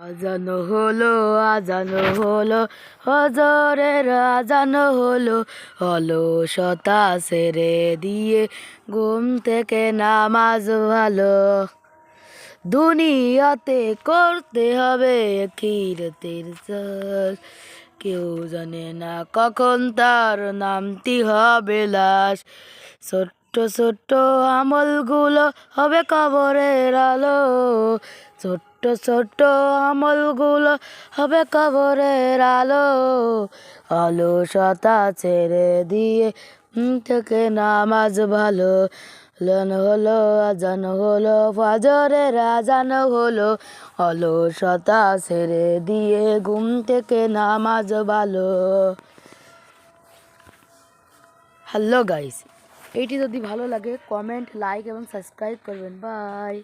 আজানো হলো, আজানো হলো, হজরের আজানো হলো, অলসতা ছেড়ে দিয়ে ঘুম থেকে নামাজ ভালো। দুনিয়াতে করতে হবে আখিরাতের চাষ, কেউ জানে না কখন তার নামটি হবে লাশ। ছোট্ট ছোট্ট আমলগুলো হবে কবরের আলো, ছোট্ট ছোট্ট আমলগুলো হবে কবরের আলো। অলসতা ছেড়ে দিয়ে থেকে নামাজ ভালো। হলো আজান হলো, ফজরের আজান হলো, অলসতা ছেড়ে দিয়ে ঘুম থেকে নামাজ ভালো। হ্যালো গাইস, এইটি যদি ভালো লাগে কমেন্ট, লাইক এবং সাবস্ক্রাইব করবেন। বাই।